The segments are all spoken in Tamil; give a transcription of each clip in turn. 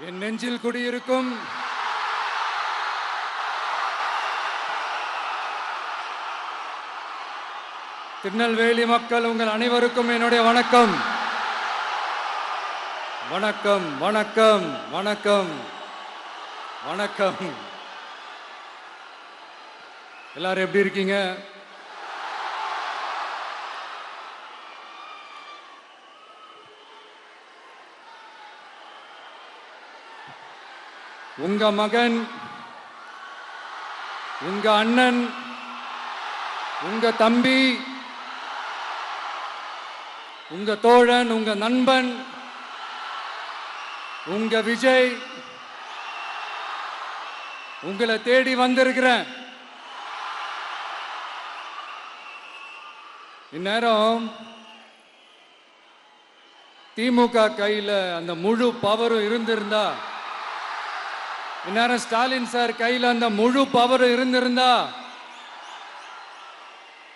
என் நெஞ்சில் குடியிருக்கும் திருநெல்வேலி மக்கள் உங்கள் அனைவருக்கும் என்னுடைய வணக்கம். வணக்கம் வணக்கம் வணக்கம் வணக்கம். எல்லாரும் எப்படி இருக்கீங்க? உங்க மகன், உங்க அண்ணன், உங்க தம்பி, உங்க தோழன், உங்க நண்பன், உங்க விஜய் உங்களை தேடி வந்திருக்கிறேன். இந்நேரம் திமுக கையில அந்த முழு பவரும் இருந்திருந்தா, இந்நேரம் ஸ்டாலின் சார் கையில் அந்த முழு பவர் இருந்திருந்தா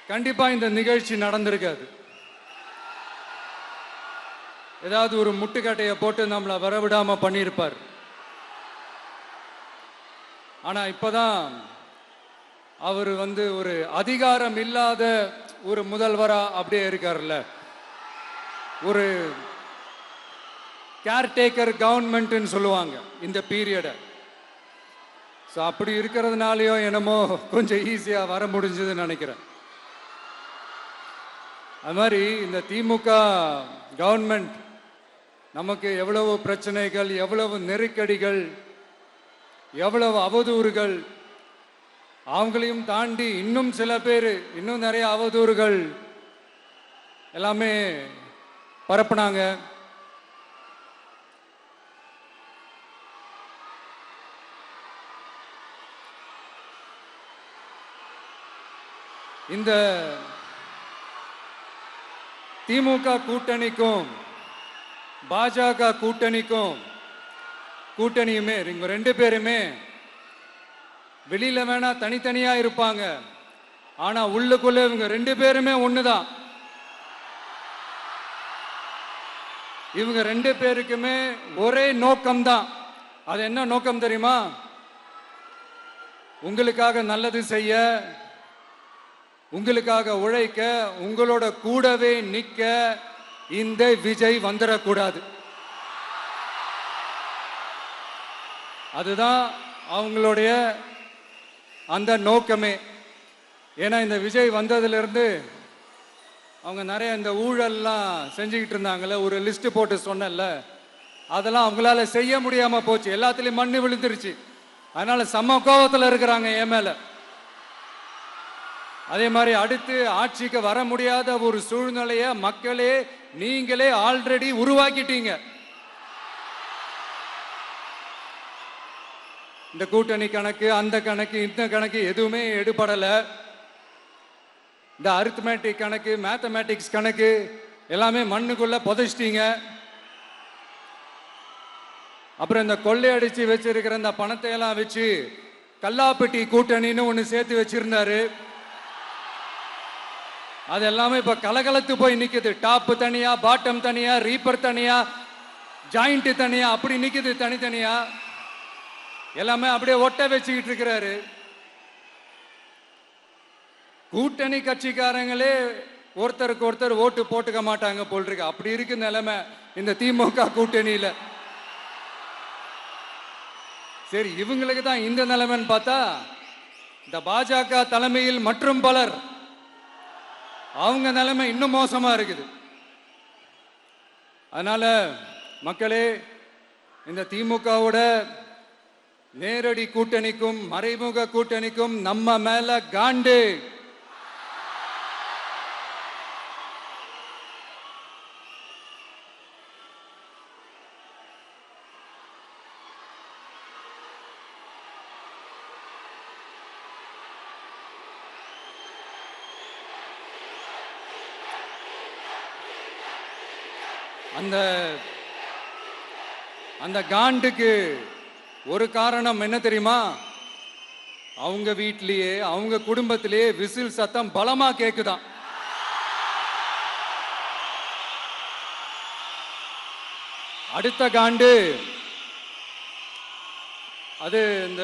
கண்டிப்பா இந்த நிகழ்ச்சி நடந்திருக்காது. ஏதாவது ஒரு முட்டுக்கட்டையை போட்டு நம்மளை வரவிடாம பண்ணியிருப்பார். ஆனா இப்பதான் அவர் ஒரு அதிகாரம் இல்லாத ஒரு முதல்வரா அப்படியே இருக்காருல்ல, ஒரு கேர்டேக்கர் கவர்மெண்ட்னு சொல்லுவாங்க இந்த பீரியடை. ஸோ அப்படி இருக்கிறதுனாலயோ என்னமோ கொஞ்சம் ஈஸியாக வர முடிஞ்சதுன்னு நினைக்கிறேன். அது மாதிரி இந்த திமுக கவர்மெண்ட் நமக்கு எவ்வளவு பிரச்சனைகள், எவ்வளவு நெருக்கடிகள், எவ்வளவு அவதூறுகள், அவங்களையும் தாண்டி இன்னும் சில பேர் இன்னும் நிறைய அவதூறுகள் எல்லாமே பரப்புனாங்க. இந்த திமுக கூட்டணிக்கும் பாஜக கூட்டணியுமே இவங்க ரெண்டு பேருமே வெளியில வேணா தனித்தனியா இருப்பாங்க, ஆனா உள்ளுக்குள்ள இவங்க ரெண்டு பேருமே ஒண்ணுதான். இவங்க ரெண்டு பேருக்குமே ஒரே நோக்கம்தான். அது என்ன நோக்கம் தெரியுமா? உங்களுக்காக நல்லது செய்ய, உங்களுக்காக உழைக்க, உங்களோட கூடவே நிக்க இந்த விஜய் வந்துடக்கூடாது. அதுதான் அவங்களுடைய அந்த நோக்கமே. ஏன்னா இந்த விஜய் வந்ததிலிருந்து அவங்க நிறைய இந்த ஊழல்லாம் செஞ்சுக்கிட்டு இருந்தாங்கல்ல, ஒரு லிஸ்ட் போட்டு சொன்னல, அதெல்லாம் அவங்களால செய்ய முடியாம போச்சு. எல்லாத்துலயும் மண்ணு விழுந்துருச்சு. அதனால சம கோபத்தில் இருக்கிறாங்க என் மேல. அதே மாதிரி அடுத்து ஆட்சிக்கு வர முடியாத ஒரு சூழ்நிலைய மக்களே நீங்களே ஆல்ரெடி உருவாக்கிட்டீங்க. இந்த கூட்டணி கணக்கு, அந்த கணக்கு, இந்த கணக்கு எதுவுமே எடுபடல. இந்த அரித்மேட்டிக் கணக்கு, மேத்தமேட்டிக்ஸ் கணக்கு எல்லாமே மண்ணுக்குள்ள புதைச்சிட்டீங்க. அப்புறம் இந்த கொள்ளையடிச்சு வச்சிருக்கிற இந்த பணத்தை எல்லாம் வச்சு கல்லாப்பட்டி கூட்டணின்னு ஒன்று சேர்த்து வச்சிருந்தாரு. அது எல்லாமே இப்ப கலகலத்து போய் நிக்குது. டாப் தனியா, பாட்டம் தனியா, ரீப்பர் தனியா, ஜாயிண்ட் தனியா, அப்படி நிக்குது தனித்தனியா. எல்லாமே அப்படியே ஒட்ட வச்சுக்கிட்டு இருக்கிறாரு. கூட்டணி கட்சிக்காரங்களே ஒருத்தருக்கு ஒருத்தர் ஓட்டு போட்டுக்க மாட்டாங்க போல் இருக்கு. அப்படி இருக்கு நிலைமை இந்த திமுக கூட்டணியில. சரி, இவங்களுக்கு தான் இந்த நிலைமைன்னு பார்த்தா இந்த பாஜக தலைமையில் மற்றும் பலர் அவங்க நிலைமை இன்னும் மோசமா இருக்குது. அதனால மக்களே, இந்த திமுகவோட நேரடி கூட்டணிக்கும் மறைமுக கூட்டணிக்கும் நம்ம மேல காண்டு. அந்த காண்டுக்கு ஒரு காரணம் என்ன தெரியுமா? அவங்க வீட்டிலேயே, அவங்க குடும்பத்திலேயே விசில் சத்தம் பலமா கேக்குதான். அடுத்த காண்டு அது இந்த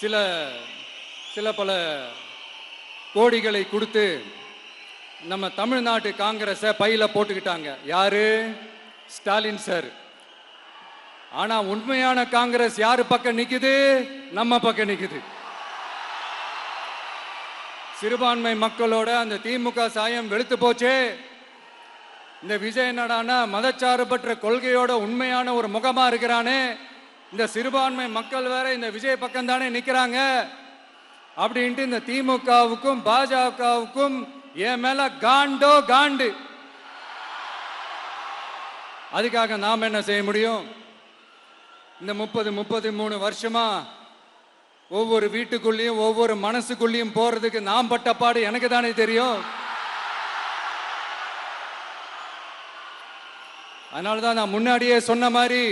சில சில பல கோடிகளை கொடுத்து நம்ம தமிழ்நாட்டு காங்கிரஸை பையில போட்டுக்கிட்டாங்க. யாரு? ஸ்டாலின் சார். ஆனா உண்மையான காங்கிரஸ் யாரு பக்கம் நிக்குது? நம்ம பக்கம் நிக்குது. சிறுபான்மை மக்களோட அந்த திமுக சாயம் வெளுத்து போச்சே. இந்த விஜய் என்னடானா மதச்சார்பற்ற கொள்கையோட உண்மையான ஒரு முகமா இருக்கிறானே. இந்த சிறுபான்மை மக்கள் வேற இந்த விஜய் பக்கம் தானே நிக்கிறாங்க அப்படின்ட்டு இந்த திமுகவுக்கும் பாஜகவுக்கும் என் மேல காண்டோ காண்டு. அதுக்காக நாம் என்ன செய்ய முடியும்? இந்த 33 வருஷமா ஒவ்வொரு வீட்டுக்குள்ளேயும் ஒவ்வொரு மனசுக்குள்ளேயும் போறதுக்கு நாம் பட்ட பாடு எனக்கு தானே தெரியும். அதனாலதான் நான் முன்னாடியே சொன்ன மாதிரி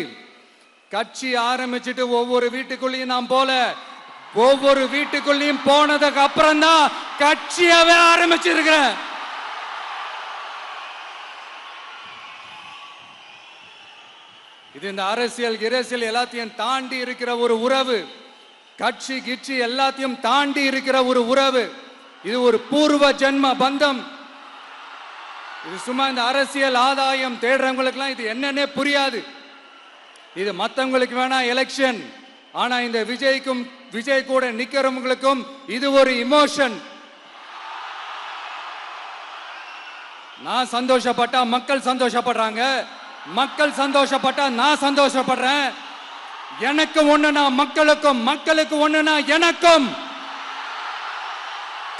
கட்சி ஆரம்பிச்சுட்டு ஒவ்வொரு வீட்டுக்குள்ளேயும் நான் போல, ஒவ்வொரு வீட்டுக்குள்ளேயும் போனதுக்கு அப்புறம் தான் கட்சியாவே ஆரம்பிச்சிருக்கிறேன். இது இந்த அரசியல் எல்லாத்தையும் தாண்டி இருக்கிற ஒரு உறவு. கட்சி கிட்சி எல்லாத்தையும் தாண்டி இருக்கிற ஒரு உறவு. இது ஒரு பூர்வ ஜென்ம பந்தம். இது சும்மா இந்த அரசியல் ஆதாயம் தேடுறவங்களுக்குலாம் இது என்னன்னே புரியாது. இது மற்றவங்களுக்கு வேணா எலெக்ஷன். ஆனா இந்த விஜய்க்கும் விஜய் கூட நிக்கிறவங்களுக்கும் இது ஒரு இமோஷன். நான் சந்தோஷப்பட்டா மக்கள் சந்தோஷப்படுறாங்க, மக்கள் சந்தோஷப்பட்டா நான் சந்தோஷப்படுறேன். எனக்கு ஒண்ணுனா மக்களுக்கும், மக்களுக்கு ஒண்ணுனா எனக்கும்.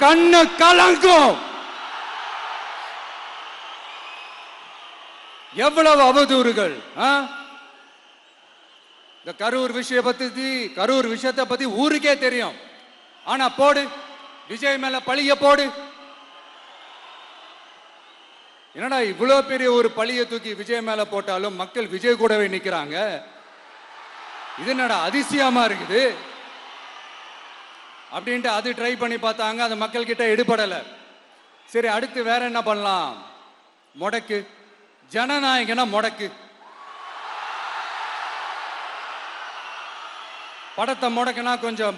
கண்ணு கலங்கும். எவ்வளவு அவதூறுகள். இந்த கரூர் விஷயத்தை பத்தி ஊருக்கே தெரியும். ஆனா போடு, விஜய் மேல பழிய போடு. என்னடா இவ்வளவு பெரிய ஒரு பழிய தூக்கி விஜய் மேல போட்டாலும் மக்கள் விஜய் கூடவே நிக்கிறாங்க. இது என்னடா அதிசயமா இருக்குது அப்படின்ட்டு அது ட்ரை பண்ணி பார்த்தாங்க. அது மக்கள் கிட்ட எடுபடல. சரி, அடுத்து வேற என்ன பண்ணலாம்? முடக்கு. ஜனநாயகனா முடக்கு. படத்தை முடக்குனா கொஞ்சம்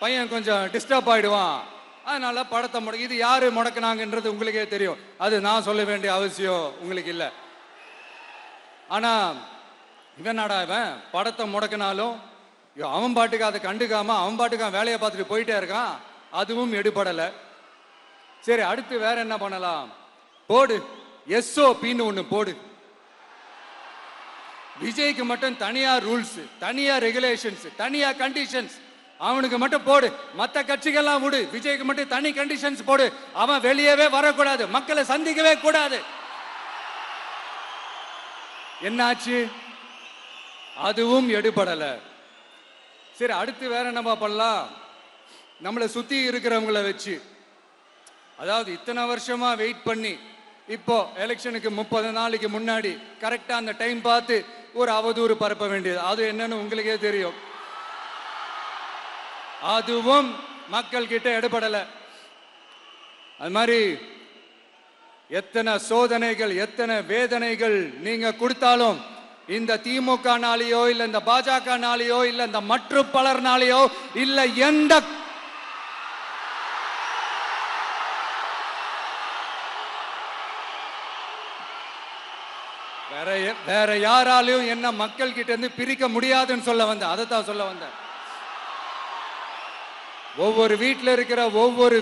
பையன் கொஞ்சம் டிஸ்டர்ப் ஆயிடுவான். அதனால படத்தை முடக்கு. இது யாரு முடக்குனாங்கன்றது உங்களுக்கே தெரியும். அது நான் சொல்ல வேண்டிய அவசியம் உங்களுக்கு இல்லை. ஆனா இவனாடா இவன் படத்தை முடக்கினாலும் அவன் பாட்டுக்கு அதை கண்டுக்காம அவன் பாட்டுக்கு வேலையை பார்த்துட்டு போயிட்டே இருக்கான். அதுவும் எடுபடல. சரி, அடுத்து வேற என்ன பண்ணலாம்? போடு, SOPன்னு ஒண்ணு போடு. விஜய்க்கு மட்டும் தனியா ரூல்ஸ், தனியா ரெகுலேஷன்ஸ், தனியா கண்டிஷன்ஸ். அவனுக்கு மட்டும் போடு. மற்ற கட்சிகள்லாம் விடு, விஜய்க்கு மட்டும் தனி கண்டிஷன்ஸ் போடு. அவன் வெளியவே வரக்கூடாது, மக்களை சந்திக்கவே கூடாது. என்னாச்சு? அதுவும் எடுபடல. சரி, அடுத்து வேற என்ன பண்ணலாம்? நம்மளை சுத்தி இருக்கிறவங்களை வச்சு, அதாவது இத்தனை வருஷமா வெயிட் பண்ணி இப்போ எலெக்ஷனுக்கு 30 நாளைக்கு முன்னாடி கரெக்டா அந்த டைம் பார்த்து ஒரு அவதூறு பரப்ப வேண்டியது. அது என்னன்னு உங்களுக்கே தெரியும். அதுவும் மக்கள் கிட்ட எடுபடல. அது மாதிரி எத்தனை சோதனைகள், எத்தனை வேதனைகள் நீங்க கொடுத்தாலும் இந்த திமுக நாளையோ இல்ல இந்த பாஜக நாளையோ இல்ல இந்த மற்ற பலர் நாளையோ இல்ல எந்த வேற யாராலையும் என்ன மக்கள் கிட்ட இருந்து பிரிக்க முடியாதுன்னு சொல்ல வந்தேன். அதைத்தான் சொல்ல வந்தேன். ஒவ்வொரு வீட்டில் இருக்கிற ஒவ்வொரு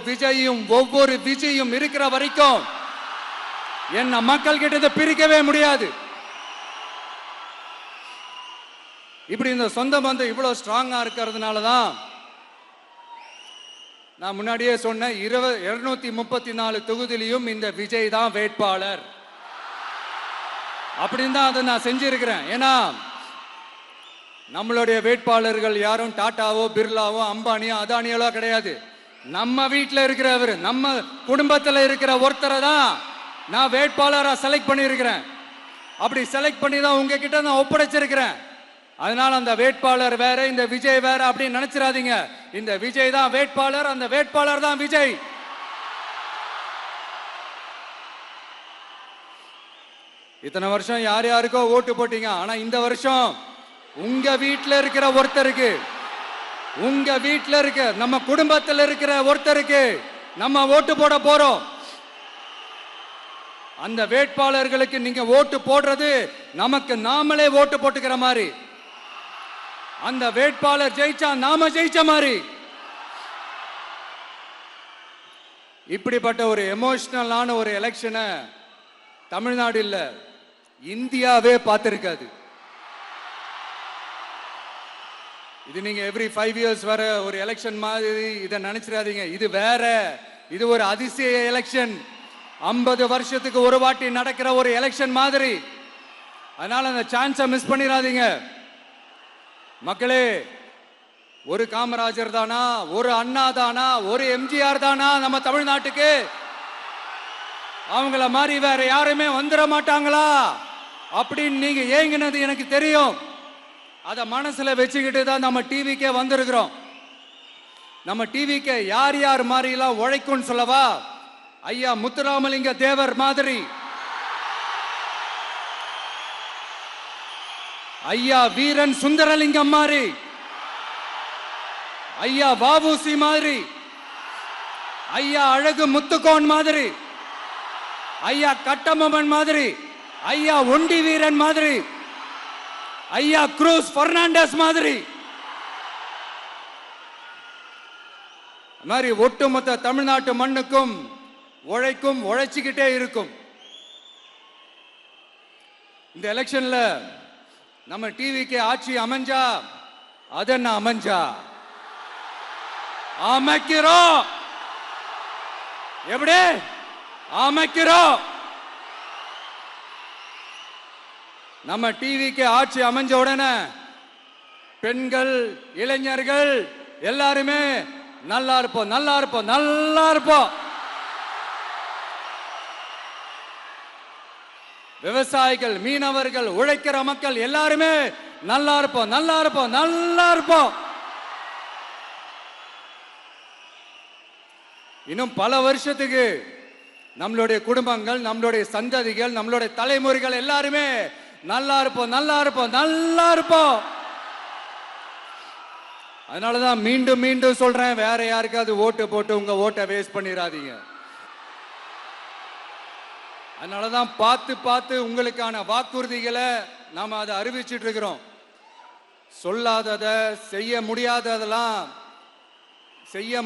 விஜயும் இருக்கிற வரைக்கும் என்ன மக்கள் கிட்ட இருந்து பிரிக்கவே முடியாது. இப்படி இந்த சொந்த பந்தம் இவ்வளவு ஸ்ட்ராங்கா இருக்கிறதுனாலதான் நான் முன்னாடியே சொன்ன 234 தொகுதியிலும் இந்த விஜய் தான் வேட்பாளர் அப்படின்னு தான் அதை நான் செஞ்சிருக்கிறேன். ஏன்னா நம்மளுடைய வேட்பாளர்கள் யாரும் டாட்டாவோ பிர்லாவோ அம்பானியோ அதானியோ கிடையாது. நம்ம வீட்டில் இருக்கிறவர், நம்ம குடும்பத்தில் இருக்கிற ஒருத்தரை தான் நான் வேட்பாளராக செலக்ட் பண்ணியிருக்கிறேன். அப்படி செலக்ட் பண்ணி தான் உங்ககிட்ட நான் ஒப்படைச்சிருக்கிறேன். அதனால அந்த வேட்பாளர் வேற, இந்த விஜய் வேற அப்படின்னு நினைச்சிடாதீங்க. இந்த விஜய் தான் வேட்பாளர், அந்த வேட்பாளர் தான் விஜய். இத்தனை வருஷம் யார் யாருக்கோ ஓட்டு போட்டீங்க. ஆனா இந்த வருஷம் உங்க வீட்டில் இருக்கிற ஒருத்தருக்கு, உங்க வீட்டில் இருக்க நம்ம குடும்பத்தில் இருக்கிற ஒருத்தருக்கு நம்ம ஓட்டு போட போறோம். அந்த வேட்பாளர்களுக்கு நீங்க ஓட்டு போடுறது நமக்கு நாமளே ஓட்டு போட்டுக்கிற மாதிரி. அந்த வேட்பாளர் ஜெயிச்சா நாம ஜெயிச்ச மாதிரி. இப்படிப்பட்ட ஒரு எமோஷனலான ஒரு எலெக்ஷனை தமிழ்நாடு இல்ல, இந்தியாவே பார்த்திருக்காது. இது நீங்க எவ்ரி 5 years வர ஒரு எலெக்ஷன் மாதிரி இதை நினைச்சிடாதீங்க. இது வேற, இது ஒரு அதிசய எலெக்ஷன். 50 வருஷத்துக்கு ஒரு வாட்டி நடக்கிற ஒரு எலெக்ஷன் மாதிரி. அதனால அந்த சான்ஸை மிஸ் பண்ணிடாதீங்க மக்களே. ஒரு காமராஜர் தானா, ஒரு அண்ணா தானா, ஒரு எம்ஜிஆர் தானா நம்ம தமிழ்நாட்டுக்கு? அவங்கள மாதிரி வேற யாருமே வந்துட மாட்டாங்களா அப்படின்னு நீங்க ஏங்கினது எனக்கு தெரியும். அத மனசுல வச்சுக்கிட்டு தான் நம்ம டிவிக்கே வந்திருக்கிறோம். நம்ம டிவிக்கு யார் யார் மாதிரி எல்லாம் உழைக்கும் சொல்லவா? ஐயா முத்துராமலிங்க தேவர் மாதிரி, ஐயா வீரன் சுந்தரலிங்கம் மாதிரி, ஐயா வாவுசி மாதிரி, ஐயா அழகு முத்துக்கோன் மாதிரி, ஐயா கட்டபொம்மன் மாதிரி, ஐயா ஒண்டி வீரன் மாதிரி, ஐயா குரூஸ் பெர்னாண்டஸ் மாதிரி, மாதிரி ஒட்டுமொத்த தமிழ்நாட்டு மண்ணுக்கும் உழைக்கும், உழைச்சிக்கிட்டே இருக்கும். இந்த எலெக்ஷன்ல நம்ம டிவிக்கு ஆட்சி அமைஞ்சா அது என்ன அமைஞ்சா? அமைக்கிறோம். எப்படி அமைக்கிறோம்? நம்ம டிவிக்கு ஆட்சி அமைஞ்ச உடனே பெண்கள், இளைஞர்கள் எல்லாருமே நல்லா இருப்போம், நல்லா இருப்போம், நல்லா இருப்போம். விவசாயிகள், மீனவர்கள், உழைக்கிற மக்கள் எல்லாருமே நல்லா இருப்போம், நல்லா இருப்போம், நல்லா இருப்போம். இன்னும் பல வருஷத்துக்கு நம்மளுடைய குடும்பங்கள், நம்மளுடைய சந்ததிகள், நம்மளுடைய தலைமுறைகள் எல்லாருமே நல்லா இருப்போம், நல்லா இருப்போம், நல்லா இருப்போம். அதனாலதான் மீண்டும் மீண்டும் சொல்றேன், வேற யாருக்காவது ஓட்டு போட்டு உங்க ஓட்டை வேஸ்ட் பண்ணிடாதீங்க. அதனாலதான் பார்த்து பார்த்து உங்களுக்கான வாக்குறுதிகளை நாம அதை அறிவிச்சிட்டு இருக்கிறோம். சொல்லாததை, செய்ய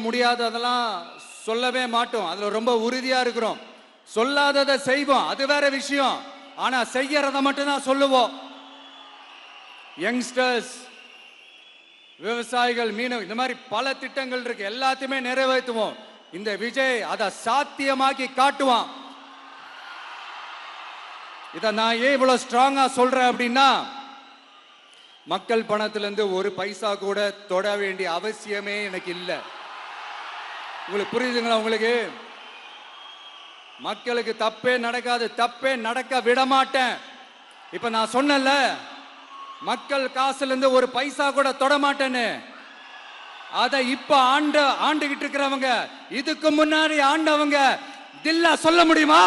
முடியாததெல்லாம் சொல்லவே மாட்டோம். அதுல ரொம்ப உறுதியா இருக்கிறோம். சொல்லாததை செய்வோம், அது வேற விஷயம். ஆனா செய்யறத மட்டும் தான் சொல்லுவோம். யங்ஸ்டர்ஸ், விவசாயிகள், மீனவர்கள், இந்த மாதிரி பல திட்டங்கள் இருக்கு, எல்லாத்தையுமே நிறைவேற்றுவோம். இந்த விஜய் அதை சாத்தியமாக்கி காட்டுவான். இதை நான் ஏன் இவ்வளவு ஸ்ட்ராங்கா சொல்றேன் அப்படின்னா, மக்கள் பணத்திலிருந்து ஒரு பைசா கூட தொட வேண்டிய அவசியமே எனக்கு இல்லை. உங்களுக்கு புரியுதுங்களா? உங்களுக்கு மக்களுக்கு தப்பே நடக்காது, தப்பே நடக்க விட மாட்டேன். இப்ப நான் சொன்னேன்ல, மக்கள் காசுல இருந்து ஒரு பைசா கூட தொட மாட்டேன்னு. அதை இப்ப ஆண்டுகிட்டு இருக்கிறவங்க, இதுக்கு முன்னாடி ஆண்டவங்க தில்லா சொல்ல முடியுமா?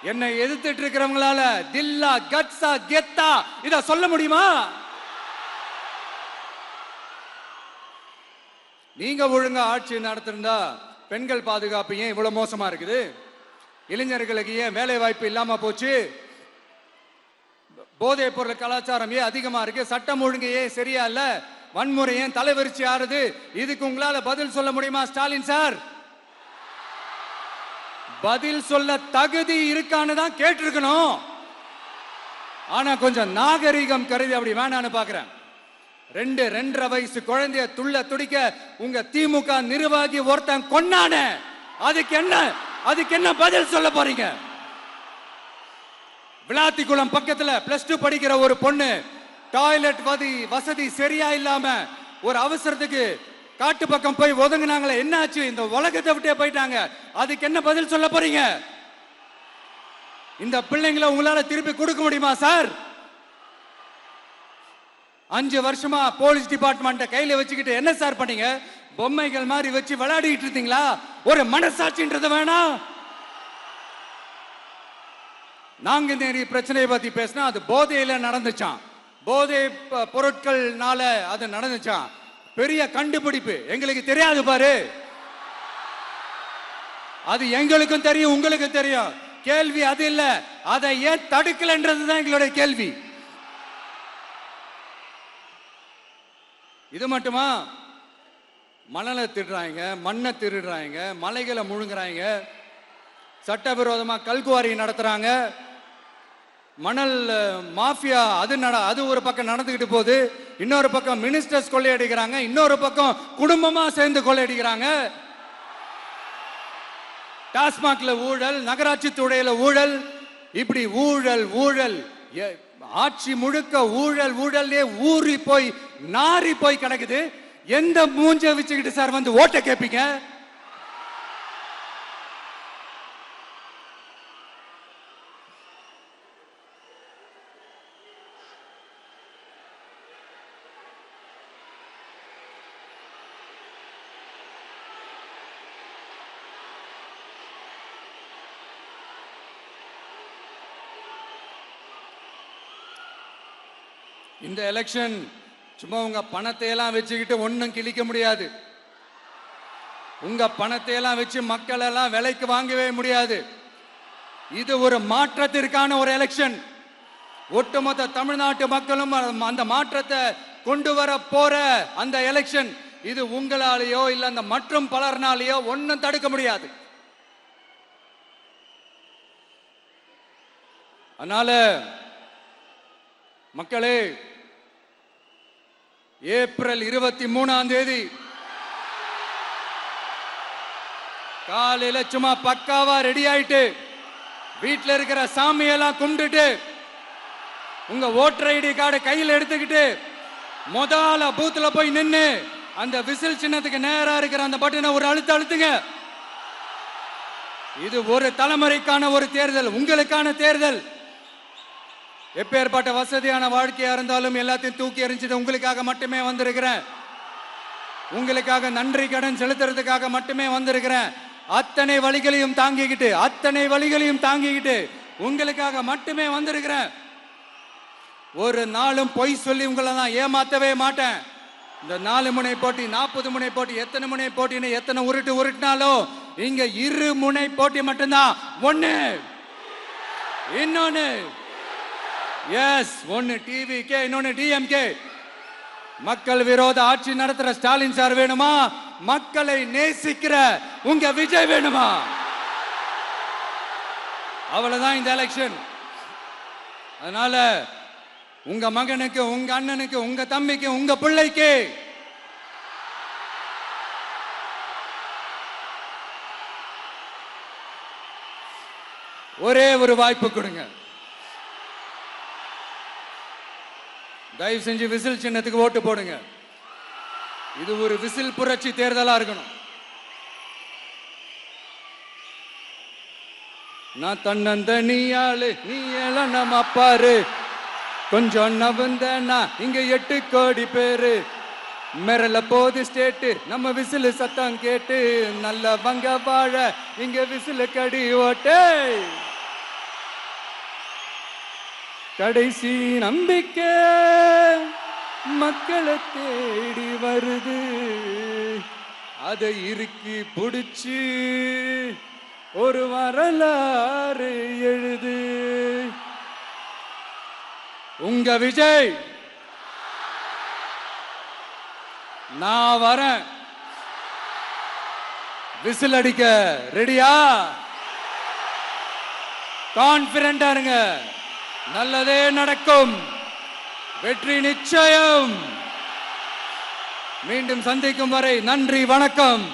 என்னை எதிர்த்துட்டு இருக்கிறவங்களால தில்லா, கட்ஸா, கெத்தா இத சொல்ல முடியுமா? நீங்க ஒழுங்கா ஆட்சி நடத்திருந்தா பெண்கள் பாதுகாப்பு ஏன் இவ்வளவு மோசமா இருக்குது? இளைஞர்களுக்கு ஏன் வேலை வாய்ப்பு இல்லாம போச்சு? போதைப் பொருள் கலாச்சாரம் ஏன் அதிகமா இருக்கு? சட்டம் ஒழுங்கு ஏன் சரியா இல்ல? வன்முறை ஏன் தலைவரிச்சு ஆறுது? இதுக்கு உங்களால பதில் சொல்ல முடியுமா ஸ்டாலின் சார்? பதில் சொல்ல தகுதி இருக்கான்னு தான் கேட்டிருக்கணும். ஆனா கொஞ்சம் நாகரிகம் கருதி அப்படி வேணான்னு பாக்குறேன். 2-2.5 வயசு குழந்தைய துள்ள துடிக்க உங்க திமுக நிர்வாகி ஒருத்தன் கொன்னானே, அதுக்கு என்ன பதில் சொல்ல போறீங்க? விளாத்திக்குளம் பக்கத்துல +2 படிக்கிற ஒரு பொண்ணு டாய்லெட் வசதி சரியா இல்லாம ஒரு அவசரத்துக்கு காட்டு பக்கம் போய் ஒதுங்கினாங்களே, என்னாச்சு? இந்த உலகத்தை விட்டே போயிட்டாங்க. அதுக்கு என்ன பதில் சொல்ல போறீங்க? இந்த பிள்ளைங்களை உங்களால திருப்பி கொடுக்க முடியுமா சார்? 5 வருஷமா போலீஸ் டிபார்ட்மெண்ட்டை கையில வச்சுக்கிட்டு என்ன சார் பண்ணீங்க? பொம்மைகள் மாதிரி வச்சு விளையாடிட்டு இருந்தீங்களா? ஒரு மனசாட்சின்றது வேணாம். நாங்குநேரி பிரச்சனையை பத்தி பேசினா அது போதையில நடந்துச்சான், போதை பொருட்கள்னால அது நடந்துச்சான். பெரிய கண்டுபிடிப்பு எங்களுக்கு தெரியாது பாரு, அது எங்களுக்கும் தெரியும் உங்களுக்கும் தெரியும். கேள்வி அது இல்ல, அதை ஏன் தடுக்கலன்றதுதான் எங்களுடைய கேள்வி. இது மட்டுமா? மணலை திருடுறாங்க, மண்ணை திருடுறாங்க, மலைகளை முழுங்குறாங்க, சட்டவிரோதமாக கல்குவாரி நடத்துறாங்க, மணல் மாஃபியா அது ஒரு பக்கம் நடந்துகிட்டு போகுது. இன்னொரு பக்கம் மினிஸ்டர்ஸ் கொள்ளையடிக்கிறாங்க, இன்னொரு பக்கம் குடும்பமா சேர்ந்து கொள்ளையடிக்கிறாங்க. டாஸ்மாக்ல ஊழல், நகராட்சி துறையில ஊழல், இப்படி ஊழல் ஊழல், ஆட்சி முழுக்க ஊழல் ஊழல்லே ஊறி போய் நாரி போய் கிடக்குது. எந்த மூஞ்ச வச்சுக்கிட்டு சார் வந்து ஓட்ட கேட்பீங்க? இந்த எலெக்ஷன் சும்மா உங்க பணத்தை எல்லாம் வச்சுக்கிட்டு ஒன்னும் கிழிக்க முடியாது. உங்க பணத்தை எல்லாம் வச்சு மக்கள் எல்லாம் விலைக்கு வாங்கவே முடியாது. இது ஒரு மாற்றத்திற்கான ஒரு எலெக்ஷன். ஒட்டுமொத்த தமிழ்நாட்டு மக்களும் அந்த மாற்றத்தை கொண்டு வர போற அந்த எலெக்ஷன். இது உங்களாலேயோ இல்ல அந்த மற்றும் பலர்னாலேயோ ஒன்னும் தடுக்க முடியாது. அதனால மக்களே, ஏப்ரல் 23 காலையில சும்மா பக்காவா ரெடி ஆயிட்டு வீட்டில் இருக்கிற சாமியெல்லாம் கும்பிட்டுட்டு உங்க ஓட்டர் ஐடி கார்டை கையில் எடுத்துக்கிட்டு முதல்ல பூத்துல போய் நின்று அந்த விசில் சின்னத்துக்கு நேரா இருக்கிற அந்த பட்டனை ஒரு அழுத்துங்க. இது ஒரு தலைமுறைக்கான ஒரு தேர்தல், உங்களுக்கான தேர்தல். எப்பேற்பட்ட வசதியான வாழ்க்கையா இருந்தாலும் எல்லாத்தையும் தூக்கி எறிஞ்சிட்டு உங்களுக்காக மட்டுமே வந்திருக்கிறேன். உங்களுக்காக நன்றி கடன் செலுத்துறதுக்காக மட்டுமே வந்திருக்கிறேன். அத்தனை வழிகளையும் தாங்கிக்கிட்டு உங்களுக்காக மட்டுமே வந்திருக்கிறேன். ஒரு நாளும் பொய் சொல்லி உங்களை நான் ஏமாத்தவே மாட்டேன். இந்த 4 முனை போட்டி, 40 முனை போட்டி, எத்தனை முனை போட்டின்னு எத்தனை உருட்டினாலும் இங்க 2 முனை போட்டி மட்டும்தான். ஒண்ணு, இன்னொன்னு எஸ், ஒன்னு டிவிகே, இன்னொன்னு டிஎம்கே. மக்கள் விரோத ஆட்சி நடத்துற ஸ்டாலின் சார் வேணுமா? மக்களை நேசிக்கிற உங்க விஜய் வேணுமா? அவ்வளவுதான் இந்த எலெக்ஷன். அதனால உங்க மகனுக்கு, உங்க அண்ணனுக்கு, உங்க தம்பிக்கு, உங்க பிள்ளைக்கு ஒரே ஒரு வாய்ப்பு கொடுங்க. தயவு செஞ்சு விசில் சின்னத்துக்கு ஓட்டு போடுங்க. இது ஒரு விசில் புரட்சி தேர்தலா இருக்கணும். நான் தன்னந்த நீயாளு, நீ எல்லாம் நம்ம பாரு, கொஞ்சம் நவந்தனா இங்க 8 கோடி பேரு, மிரல போது ஸ்டேட்டு நம்ம விசில் சத்தம் கேட்டு, நல்ல வங்க வாழ இங்க விசில் கடி ஓட்டே, கடைசி நம்பிக்கை மக்களை தேடி வருது, அதை இறுக்கி புடிச்சு ஒரு வரலாறு எழுது. உங்க விஜய், நான் வரேன். விசில் அடிக்க ரெடியா? கான்பிடண்டா இருங்க, நல்லதே நடக்கும், வெற்றி நிச்சயம். மீண்டும் சந்திக்கும் வரை நன்றி, வணக்கம்.